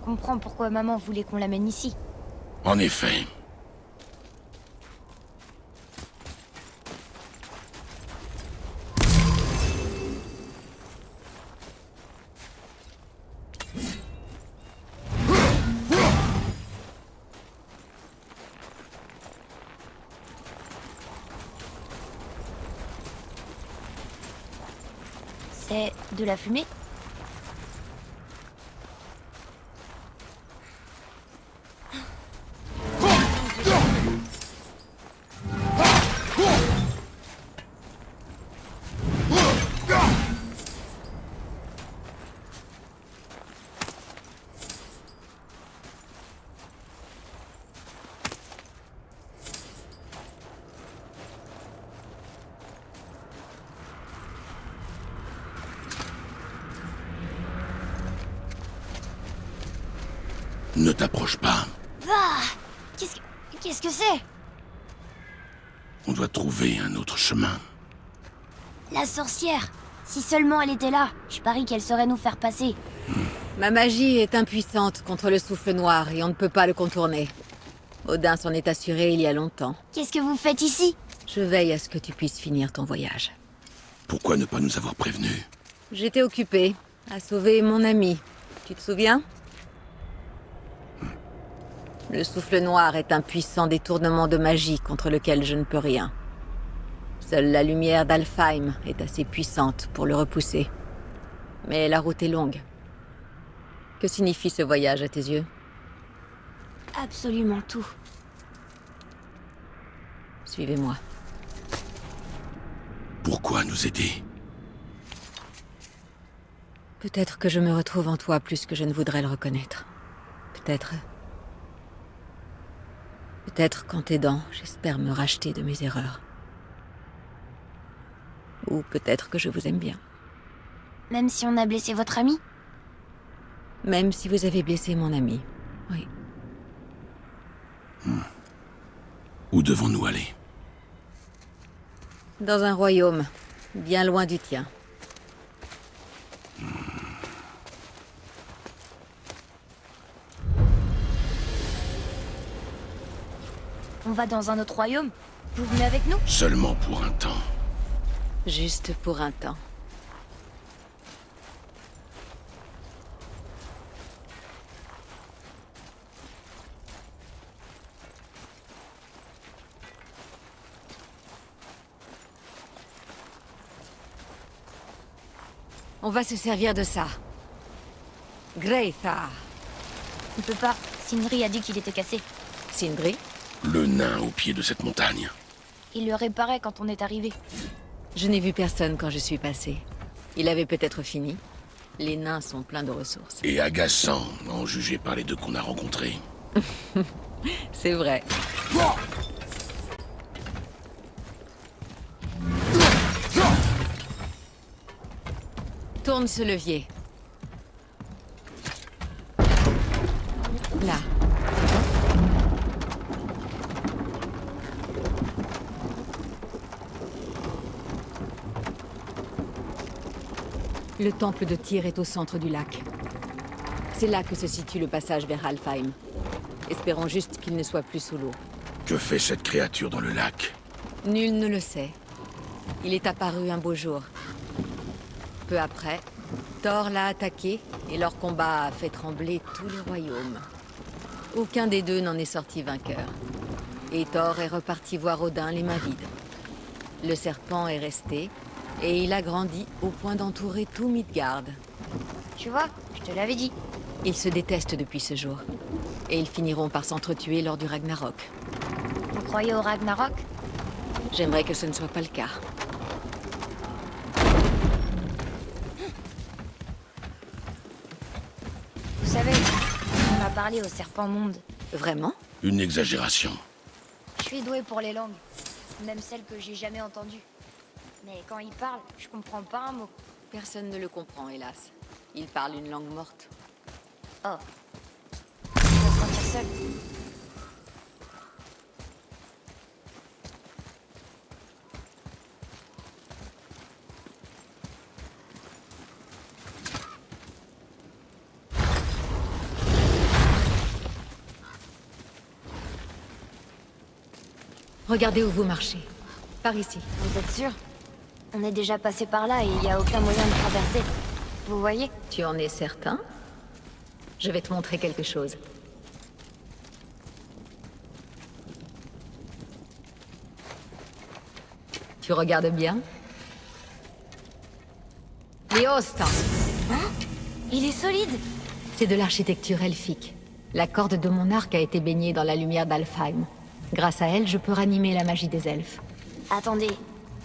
comprends pourquoi maman voulait qu'on l'amène ici. En effet. C'est de la fumée? Ne t'approche pas. Ah! Qu'est-ce que c'est? On doit trouver un autre chemin. La sorcière! Si seulement elle était là, je parie qu'elle saurait nous faire passer. Ma magie est impuissante contre le souffle noir et on ne peut pas le contourner. Odin s'en est assuré il y a longtemps. Qu'est-ce que vous faites ici? Je veille à ce que tu puisses finir ton voyage. Pourquoi ne pas nous avoir prévenus? J'étais occupée à sauver mon ami. Tu te souviens? Le souffle noir est un puissant détournement de magie contre lequel je ne peux rien. Seule la lumière d'Alfheim est assez puissante pour le repousser. Mais la route est longue. Que signifie ce voyage à tes yeux? Absolument tout. Suivez-moi. Pourquoi nous aider? Peut-être que je me retrouve en toi plus que je ne voudrais le reconnaître. Peut-être... Peut-être qu'en t'aidant, j'espère me racheter de mes erreurs. Ou peut-être que je vous aime bien. Même si on a blessé votre ami? Même si vous avez blessé mon ami, oui. Où devons-nous aller? Dans un royaume, bien loin du tien. On va dans un autre royaume? Vous venez avec nous? Seulement pour un temps. Juste pour un temps. On va se servir de ça. Greythar. On peut pas. Sindri a dit qu'il était cassé. Sindri? Le nain au pied de cette montagne. Il le réparait quand on est arrivé. Je n'ai vu personne quand je suis passé. Il avait peut-être fini. Les nains sont pleins de ressources. Et agaçant, en juger par les deux qu'on a rencontrés. C'est vrai. Tourne ce levier. Là. Le temple de Tyr est au centre du lac. C'est là que se situe le passage vers Alfheim. Espérons juste qu'il ne soit plus sous l'eau. Que fait cette créature dans le lac? Nul ne le sait. Il est apparu un beau jour. Peu après, Thor l'a attaqué et leur combat a fait trembler tout le royaume. Aucun des deux n'en est sorti vainqueur. Et Thor est reparti voir Odin les mains vides. Le serpent est resté, et il a grandi au point d'entourer tout Midgard. Tu vois, je te l'avais dit. Ils se détestent depuis ce jour. Et ils finiront par s'entretuer lors du Ragnarok. Vous croyez au Ragnarok? J'aimerais que ce ne soit pas le cas. Vous savez, on a parlé au serpent monde. Vraiment? Une exagération. Je suis douée pour les langues. Même celles que j'ai jamais entendues. Mais quand il parle, je comprends pas un mot. Personne ne le comprend, hélas. Il parle une langue morte. Oh. Je vais me sentir seule. Regardez où vous marchez. Par ici. Vous êtes sûr? On est déjà passé par là et il n'y a aucun moyen de traverser. Vous voyez? Tu en es certain? Je vais te montrer quelque chose. Tu regardes bien? Léosta! Hein? Il est solide! C'est de l'architecture elfique. La corde de mon arc a été baignée dans la lumière d'Alfheim. Grâce à elle, je peux ranimer la magie des elfes. Attendez,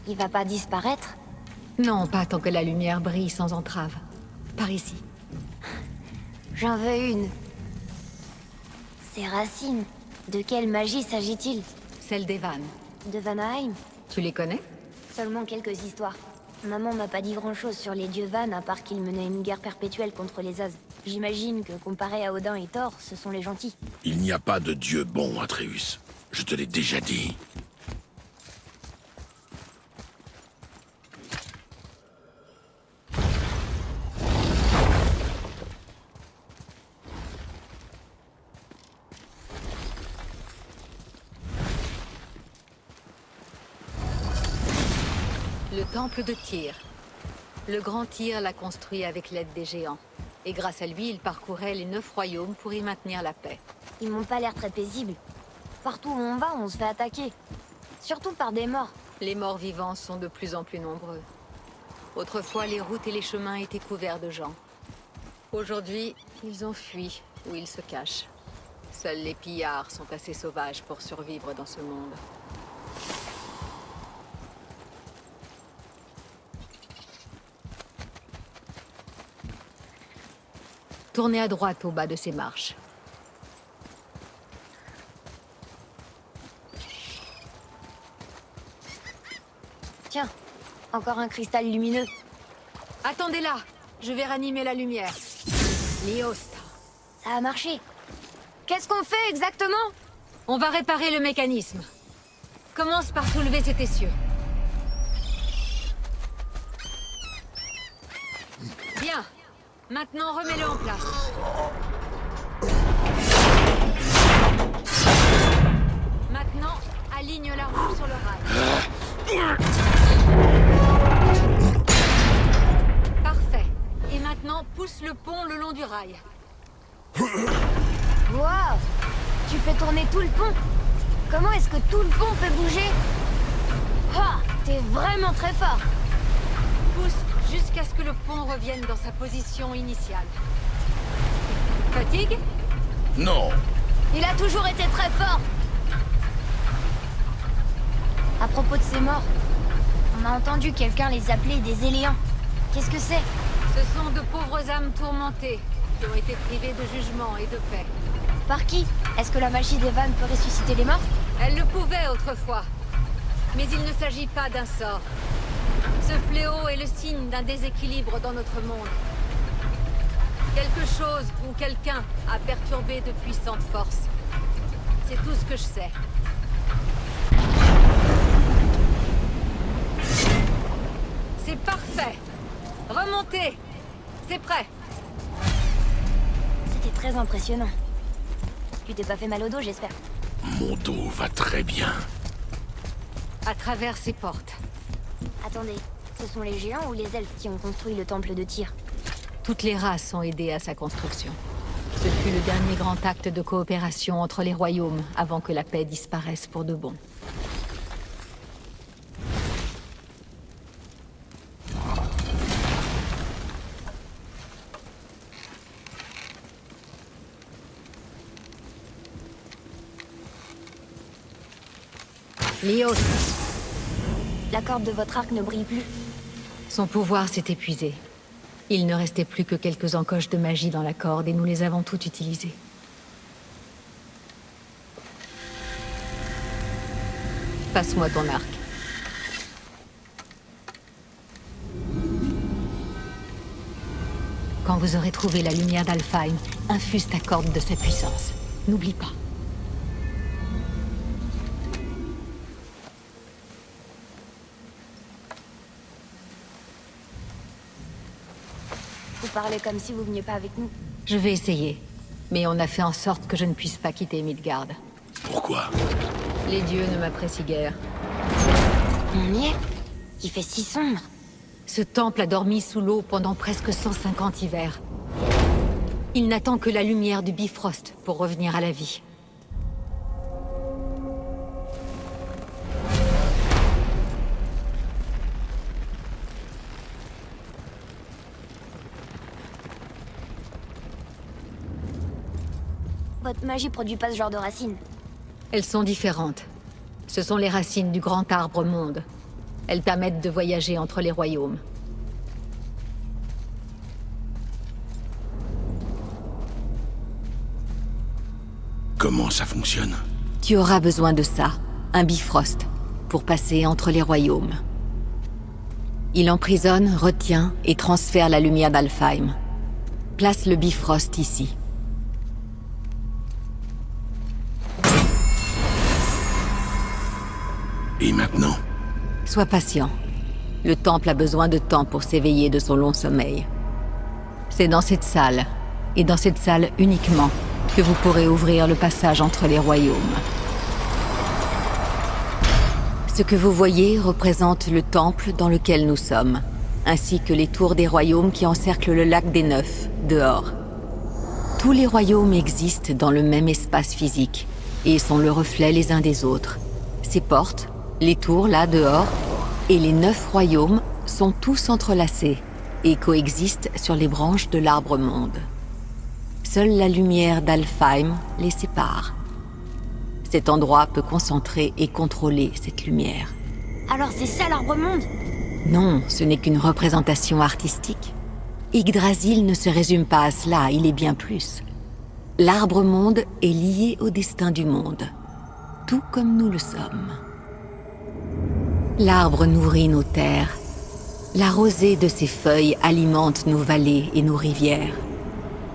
il va pas disparaître? Non, pas tant que la lumière brille sans entrave. Par ici. J'en veux une. Ces racines, de quelle magie s'agit-il? Celle des vannes. De Vanaheim? Tu les connais? Seulement quelques histoires. Maman m'a pas dit grand-chose sur les dieux Van à part qu'ils menaient une guerre perpétuelle contre les As. J'imagine que comparé à Odin et Thor, ce sont les gentils. Il n'y a pas de dieu bon, Atreus. Je te l'ai déjà dit. Le temple de Tyr. Le grand Tyr l'a construit avec l'aide des géants. Et grâce à lui, il parcourait les 9 royaumes pour y maintenir la paix. Ils m'ont pas l'air très paisibles. Partout où on va, on se fait attaquer. Surtout par des morts. Les morts vivants sont de plus en plus nombreux. Autrefois, les routes et les chemins étaient couverts de gens. Aujourd'hui, ils ont fui, ou ils se cachent. Seuls les pillards sont assez sauvages pour survivre dans ce monde. Tournez à droite au bas de ces marches. Tiens, encore un cristal lumineux. Attendez là, je vais ranimer la lumière. Léosta. Ça a marché. Qu'est-ce qu'on fait exactement? On va réparer le mécanisme. Commence par soulever cet essieu. Bien. Maintenant, remets-le en place. Maintenant, aligne la roue sur le rail. Parfait. Et maintenant, pousse le pont le long du rail. Waouh! Tu fais tourner tout le pont? Comment est-ce que tout le pont peut bouger? Ah! T'es vraiment très fort! Pousse jusqu'à ce que le pont revienne dans sa position initiale. Fatigue? Non. Il a toujours été très fort! À propos de ces morts, on a entendu quelqu'un les appeler des Éléens. Qu'est-ce que c'est? Ce sont de pauvres âmes tourmentées qui ont été privées de jugement et de paix. Par qui? Est-ce que la magie des vannes peut ressusciter les morts? Elle le pouvait autrefois. Mais il ne s'agit pas d'un sort. Ce fléau est le signe d'un déséquilibre dans notre monde. Quelque chose ou quelqu'un a perturbé de puissantes forces. C'est tout ce que je sais. C'est parfait. Remontez. C'est prêt. C'était très impressionnant. Tu t'es pas fait mal au dos, j'espère. Mon dos va très bien. À travers ces portes. Attendez, ce sont les géants ou les elfes qui ont construit le temple de Tyr? Toutes les races ont aidé à sa construction. Ce fut le dernier grand acte de coopération entre les royaumes avant que la paix disparaisse pour de bon. Léos, La corde de votre arc ne brille plus. son pouvoir s'est épuisé. Il ne restait plus que quelques encoches de magie dans la corde et nous les avons toutes utilisées. Passe-moi ton arc. Quand vous aurez trouvé la lumière d'Alfheim, infuse ta corde de sa puissance. N'oublie pas. Vous parlez comme si vous veniez pas avec nous. Je vais essayer. Mais on a fait en sorte que je ne puisse pas quitter Midgard. Pourquoi? Les dieux ne m'apprécient guère. On y est? Il fait si sombre. Ce temple a dormi sous l'eau pendant presque 150 hivers. Il n'attend que la lumière du Bifrost pour revenir à la vie. Votre magie produit pas ce genre de racines. Elles sont différentes. Ce sont les racines du grand arbre monde. Elles permettent de voyager entre les royaumes. Comment ça fonctionne? Tu auras besoin de ça, un Bifrost, pour passer entre les royaumes. Il emprisonne, retient et transfère la lumière d'Alfheim. Place le Bifrost ici. Et maintenant? Sois patient. Le temple a besoin de temps pour s'éveiller de son long sommeil. C'est dans cette salle, et dans cette salle uniquement, que vous pourrez ouvrir le passage entre les royaumes. Ce que vous voyez représente le temple dans lequel nous sommes, ainsi que les tours des royaumes qui encerclent le lac des Neufs, dehors. Tous les royaumes existent dans le même espace physique, et sont le reflet les uns des autres. Ces portes, les tours là dehors, et les 9 royaumes sont tous entrelacés et coexistent sur les branches de l'arbre monde. Seule la lumière d'Alfheim les sépare. Cet endroit peut concentrer et contrôler cette lumière. Alors c'est ça l'arbre monde? Non, ce n'est qu'une représentation artistique. Yggdrasil ne se résume pas à cela, il est bien plus. L'arbre monde est lié au destin du monde, tout comme nous le sommes. L'arbre nourrit nos terres. La rosée de ses feuilles alimente nos vallées et nos rivières.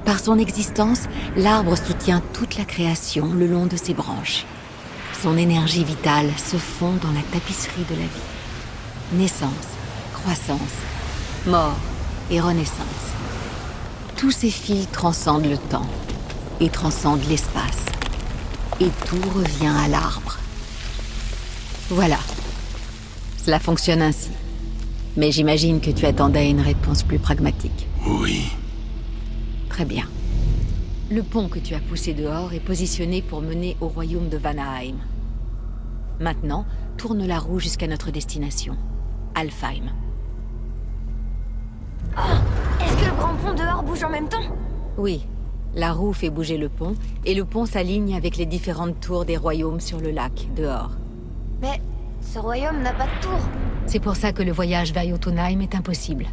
Par son existence, l'arbre soutient toute la création le long de ses branches. Son énergie vitale se fond dans la tapisserie de la vie. Naissance, croissance, mort et renaissance. Tous ces fils transcendent le temps et transcendent l'espace. Et tout revient à l'arbre. Voilà. Cela fonctionne ainsi. Mais j'imagine que tu attendais une réponse plus pragmatique. Oui. Très bien. Le pont que tu as poussé dehors est positionné pour mener au royaume de Vanaheim. Maintenant, tourne la roue jusqu'à notre destination, Alfheim. Est-ce que le grand pont dehors bouge en même temps? Oui, la roue fait bouger le pont, et le pont s'aligne avec les différentes tours des royaumes sur le lac, dehors. Mais ce royaume n'a pas de tour. C'est pour ça que le voyage vers Jotunheim est impossible.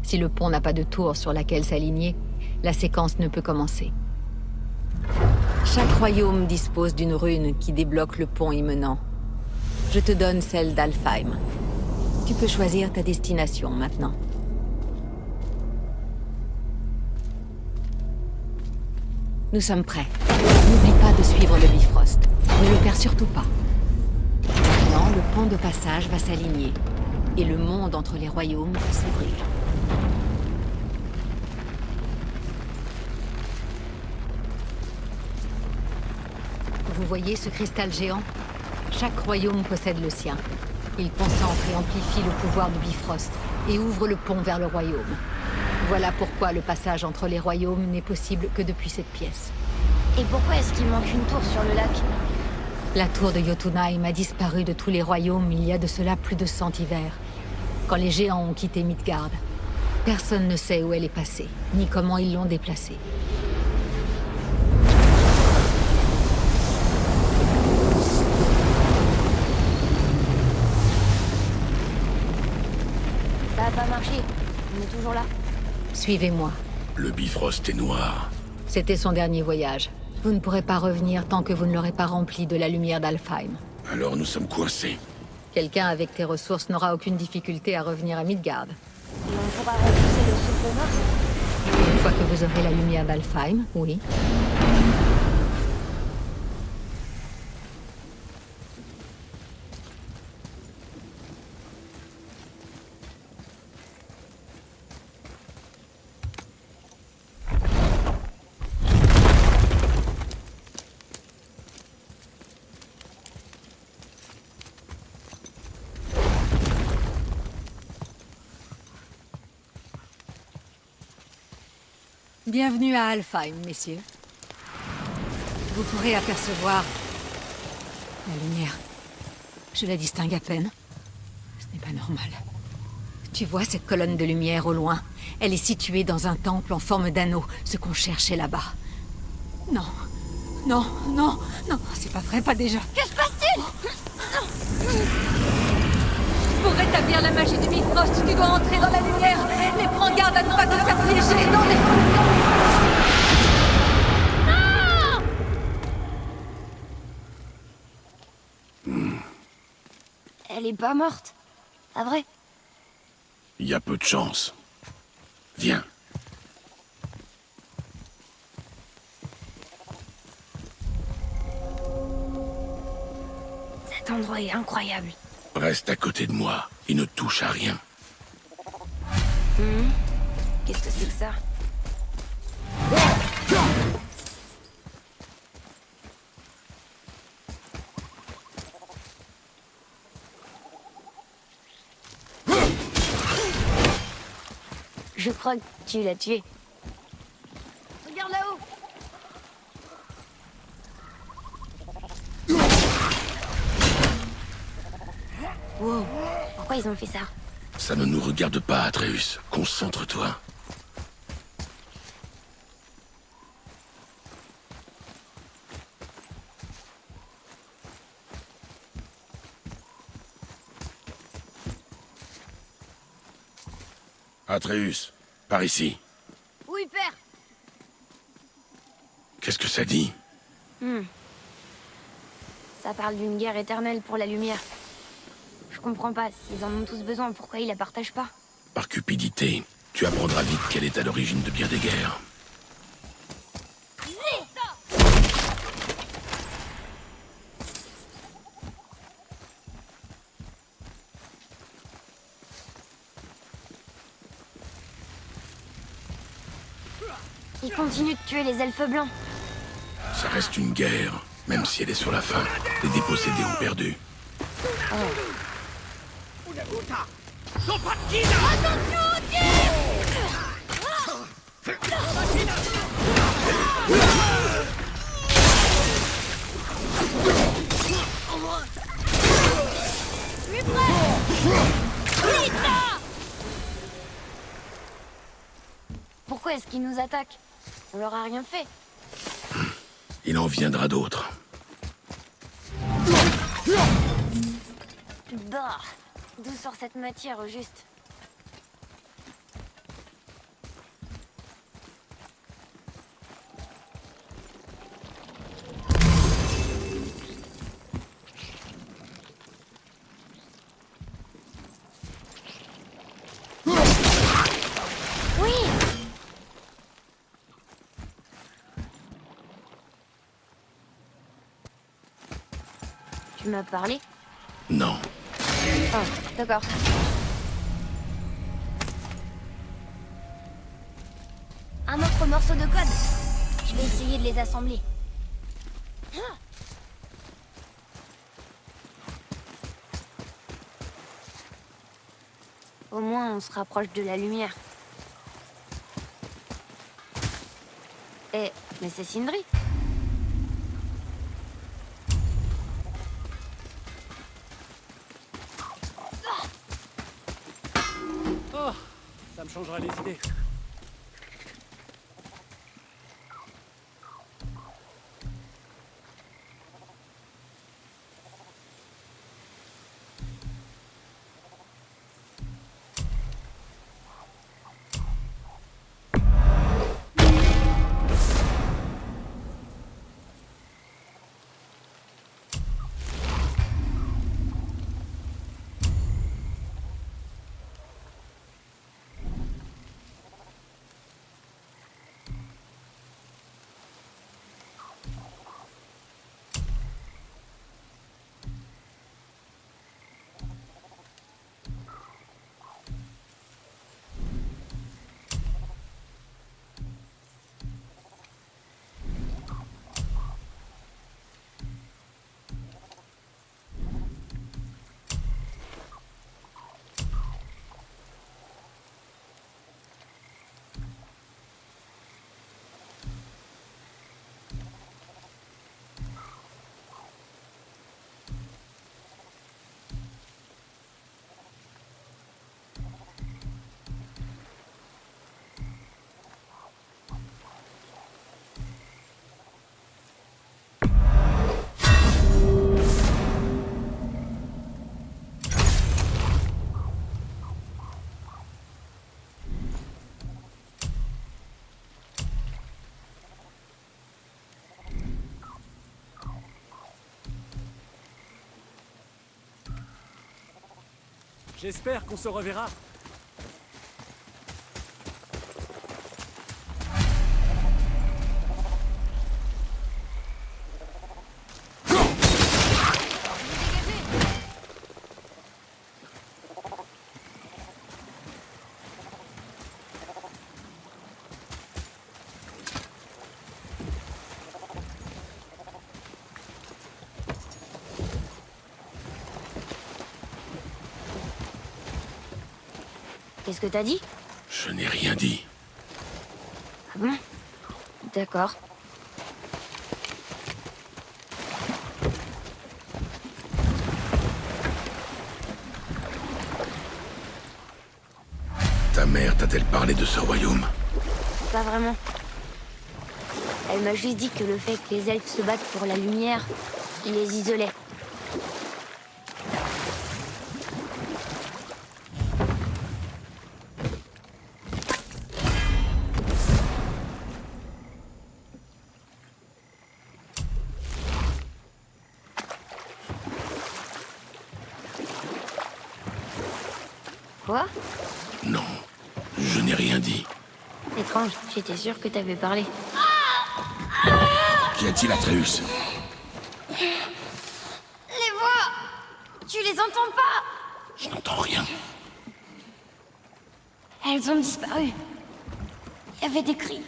Si le pont n'a pas de tour sur laquelle s'aligner, la séquence ne peut commencer. Chaque royaume dispose d'une rune qui débloque le pont y menant. Je te donne celle d'Alfheim. Tu peux choisir ta destination maintenant. Nous sommes prêts. N'oublie pas de suivre le Bifrost. Ne le perds surtout pas. Maintenant, le pont de passage va s'aligner. Et le monde entre les royaumes va s'ouvrir. Vous voyez ce cristal géant? Chaque royaume possède le sien. Il concentre et amplifie le pouvoir du Bifrost et ouvre le pont vers le royaume. Voilà pourquoi le passage entre les royaumes n'est possible que depuis cette pièce. Et pourquoi est-ce qu'il manque une tour sur le lac? La tour de Jotunheim a disparu de tous les royaumes il y a de cela plus de 100 hivers, quand les géants ont quitté Midgard. Personne ne sait où elle est passée, ni comment ils l'ont déplacée. Ça a pas marché. On est toujours là. Suivez-moi. Le Bifrost est noir. C'était son dernier voyage. Vous ne pourrez pas revenir tant que vous ne l'aurez pas rempli de la lumière d'Alfheim. Alors nous sommes coincés. Quelqu'un avec tes ressources n'aura aucune difficulté à revenir à Midgard. Et on pourra repousser le souffle nord. Une fois que vous aurez la lumière d'Alfheim, oui. Bienvenue à Alfheim, messieurs. Vous pourrez apercevoir la lumière. Je la distingue à peine. Ce n'est pas normal. Tu vois cette colonne de lumière au loin? Elle est située dans un temple en forme d'anneau, ce qu'on cherchait là-bas. Non. Non, non, non, c'est pas vrai, pas déjà. Que se passe-t-il? Pour rétablir la magie du Bifrost, tu dois entrer dans la lumière. Mais prends garde à ne pas te faire piéger dans les... Elle est pas morte. Ah vrai? Il y a peu de chance. Viens. Cet endroit est incroyable. Reste à côté de moi et ne touche à rien. Qu'est-ce que c'est que ça? Je crois que tu l'as tué. Regarde là-haut. Wow, pourquoi ils ont fait ça? Ça ne nous regarde pas, Atreus. Concentre-toi. Atreus, par ici. Oui, père. Qu'est-ce que ça dit? Ça parle d'une guerre éternelle pour la lumière. Je comprends pas, s'ils en ont tous besoin, pourquoi ils la partagent pas? Par cupidité, tu apprendras vite qu'elle est à l'origine de bien des guerres. Ils continuent de tuer les elfes blancs. Ça reste une guerre, même si elle est sur la fin. Les dépossédés ont perdu. Pourquoi est-ce qu'ils nous attaquent? On leur a rien fait. Il en viendra d'autres. Bah, d'où sort cette matière au juste? Oui! Tu m'as parlé? Non. Ah, d'accord. Un autre morceau de code. Je vais essayer de les assembler. Au moins, on se rapproche de la lumière. Eh, mais c'est Sindri. Oh, ça me changera les idées. J'espère qu'on se reverra. Qu'est-ce que t'as dit? Je n'ai rien dit. Ah bon? D'accord. Ta mère t'a-t-elle parlé de ce royaume? Pas vraiment. Elle m'a juste dit que le fait que les elfes se battent pour la lumière, il les isolait. Quoi? Non, je n'ai rien dit. Étrange, j'étais sûre que t'avais parlé. Qu'y a-t-il, Atreus? Les voix! Tu les entends pas? Je n'entends rien. Elles ont disparu. Il y avait des cris.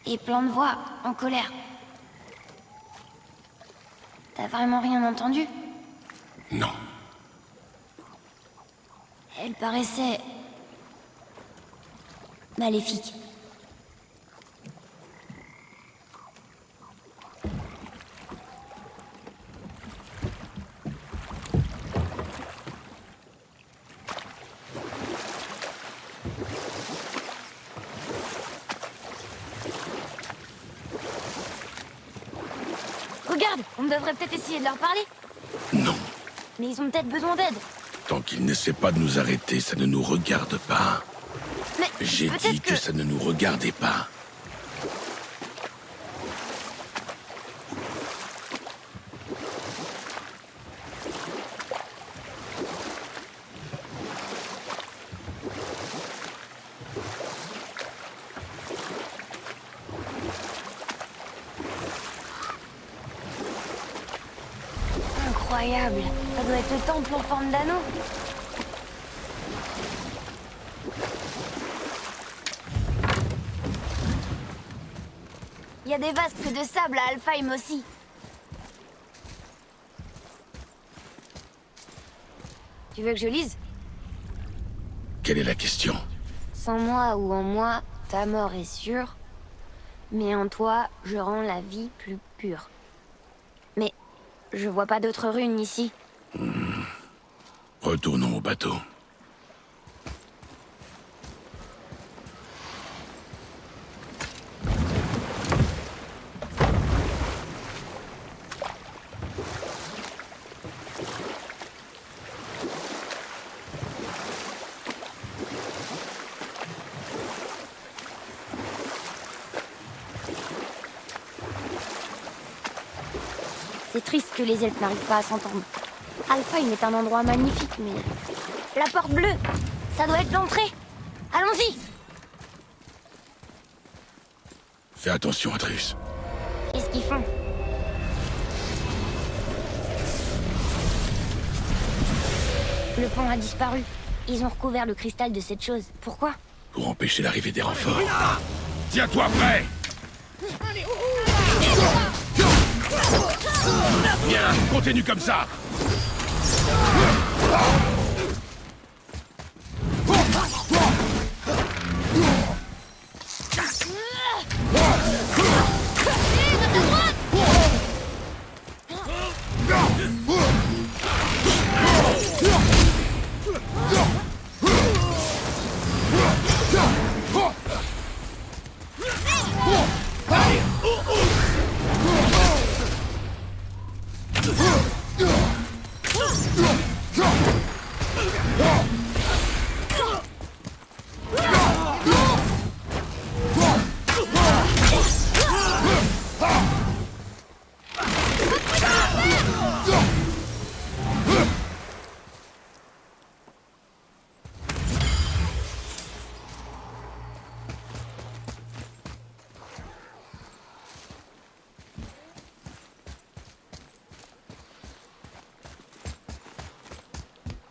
Et plein de voix, en colère. T'as vraiment rien entendu? Non. Elle paraissait... maléfique. Regarde, on devrait peut-être essayer de leur parler. Non. Mais ils ont peut-être besoin d'aide. Tant qu'ils n'essaient pas de nous arrêter, ça ne nous regarde pas. Mais J'ai peut-être dit que ça ne nous regardait pas. Incroyable. Ça doit être le temple en forme d'anneau. Il y a des vasques de sable à Alfheim aussi. Tu veux que je lise? Quelle est la question? Sans moi ou en moi, ta mort est sûre. Mais en toi, je rends la vie plus pure. Mais je vois pas d'autres runes ici. Retournons au bateau. C'est triste que les elfes n'arrivent pas à s'entendre. Alfheim est un endroit magnifique, mais... La porte bleue, ça doit être l'entrée. Allons-y. Fais attention, Atreus. Qu'est-ce qu'ils font? Le pont a disparu. Ils ont recouvert le cristal de cette chose. Pourquoi? Pour empêcher l'arrivée des renforts. Tiens-toi prêt! Bien, continue comme ça!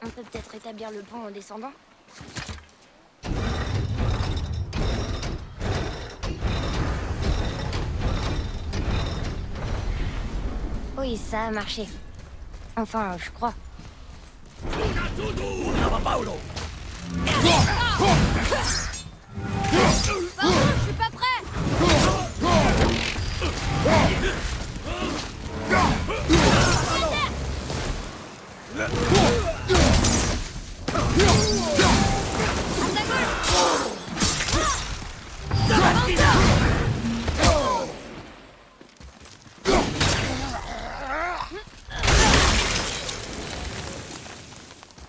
On peut peut-être établir le pont en descendant. Oui, ça a marché. Enfin, je crois. Pardon, je suis pas prêt.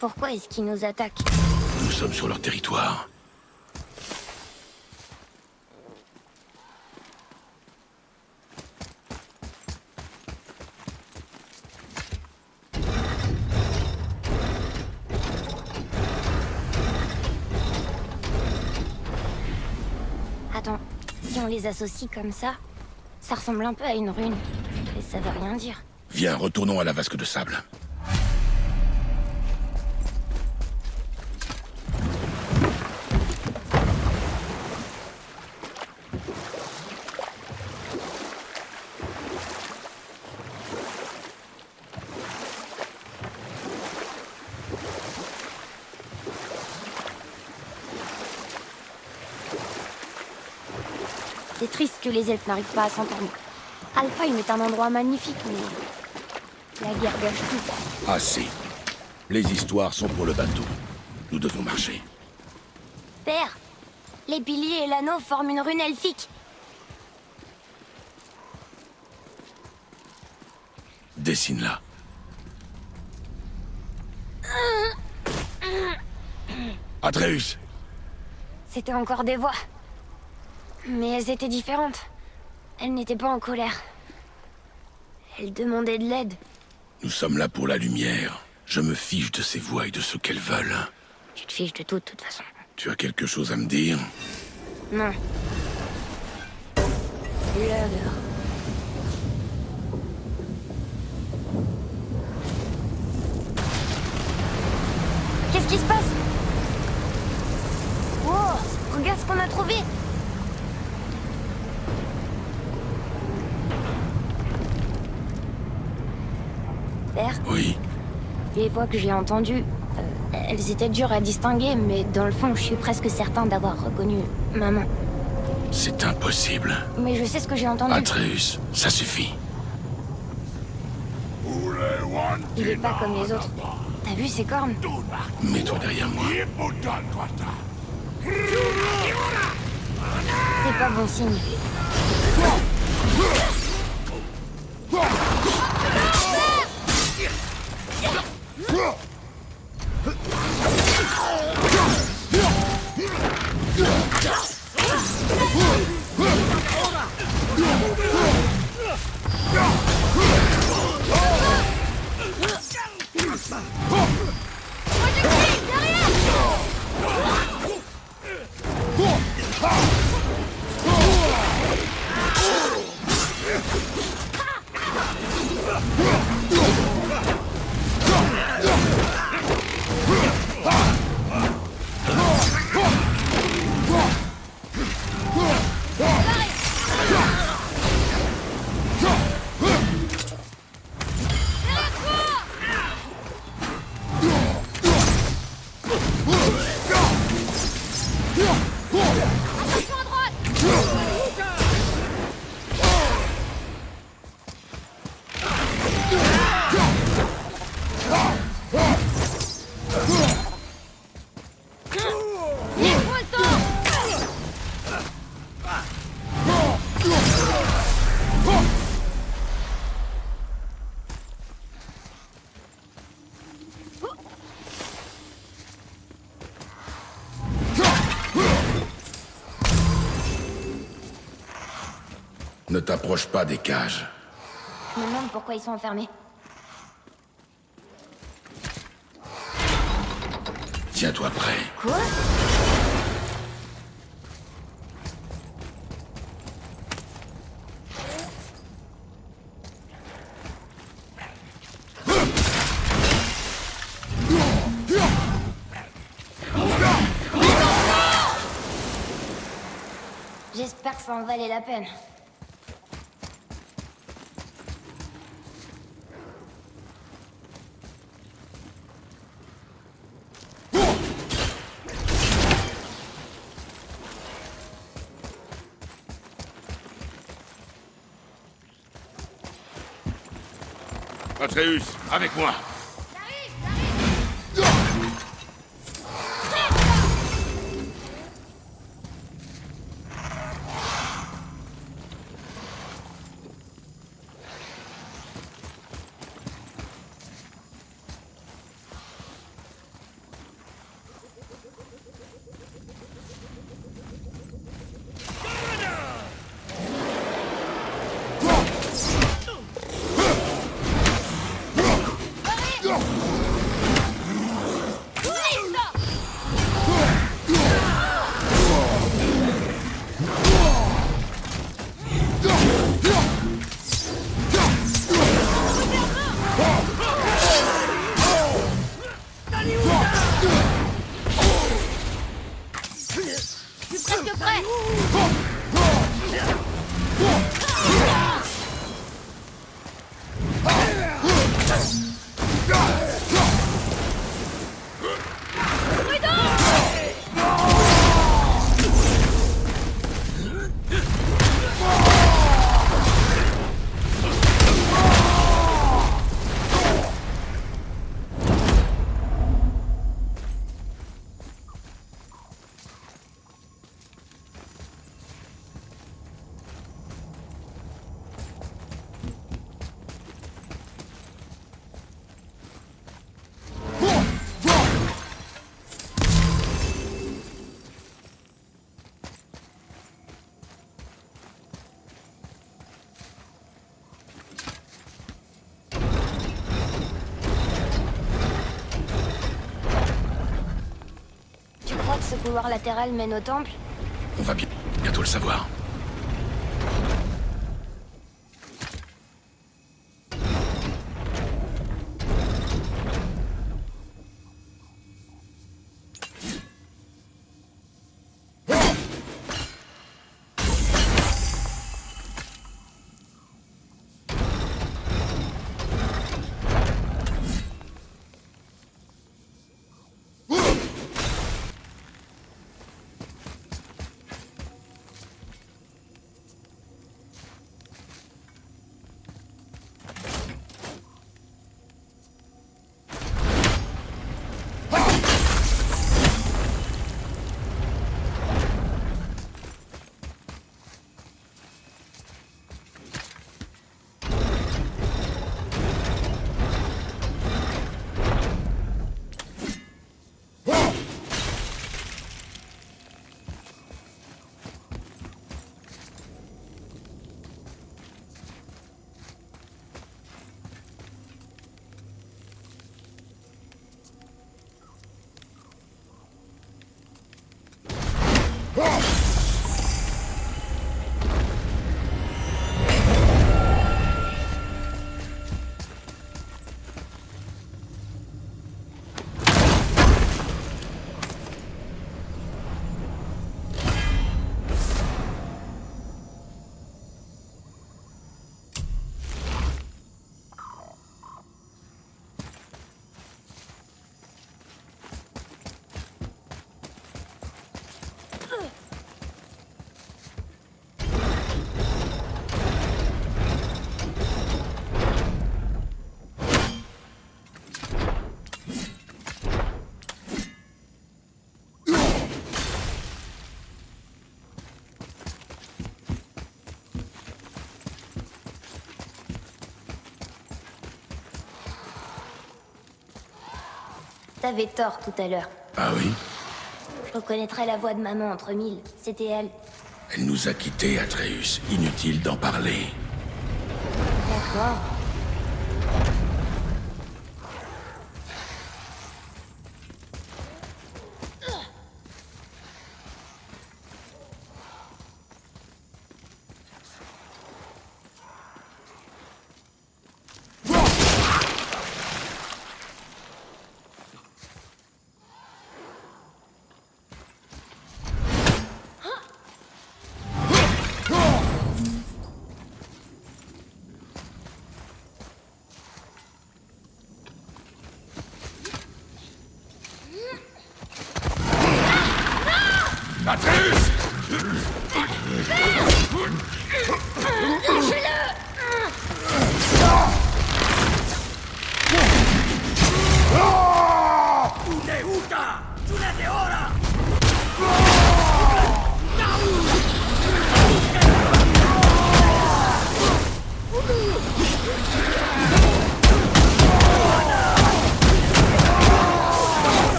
Pourquoi est-ce qu'ils nous attaquent? Nous sommes sur leur territoire. Attends, si on les associe comme ça ressemble un peu à une rune. Et ça veut rien dire. Viens, retournons à la vasque de sable. C'est triste que les elfes n'arrivent pas à s'entendre. Alfheim est un endroit magnifique, mais la guerre gâche tout. Assez. Les histoires sont pour le bateau. Nous devons marcher. Père, les piliers et l'anneau forment une rune elfique. Dessine-la. Atreus! C'était encore des voix. Mais elles étaient différentes. Elles n'étaient pas en colère. Elles demandaient de l'aide. Nous sommes là pour la lumière. Je me fiche de ces voix et de ce qu'elles veulent. Tu te fiches de tout, de toute façon. Tu as quelque chose à me dire? Non. L'heure. Qu'est-ce qui se passe? Wow, regarde ce qu'on a trouvé. Père, Oui. les voix que j'ai entendues, elles étaient dures à distinguer, mais dans le fond, je suis presque certain d'avoir reconnu maman. C'est impossible. Mais je sais ce que j'ai entendu. Atreus, ça suffit. Il est pas comme les autres. T'as vu ses cornes? Mets-toi derrière moi. C'est pas bon signe. Ne t'approche pas des cages. Je me demande pourquoi ils sont enfermés. Tiens-toi prêt. Quoi? J'espère que ça en valait la peine. Atreus, avec moi. Presque prêt. Tu crois que ce couloir latéral mène au temple? On va bientôt le savoir. T'avais tort tout à l'heure. Ah oui? Je reconnaîtrais la voix de maman entre mille. C'était elle. Elle nous a quittés, Atreus. Inutile d'en parler. D'accord. Atreus!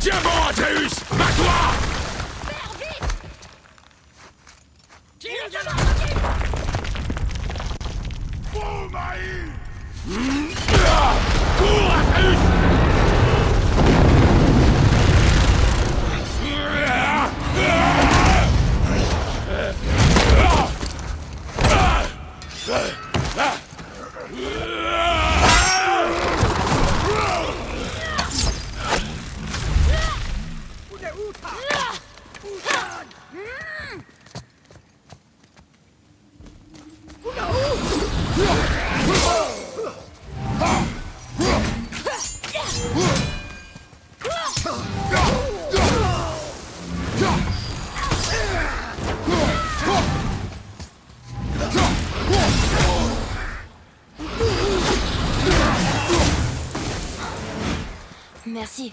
Tiens bon, Atreus! Bats-toi! Cours, Atreus! Merci.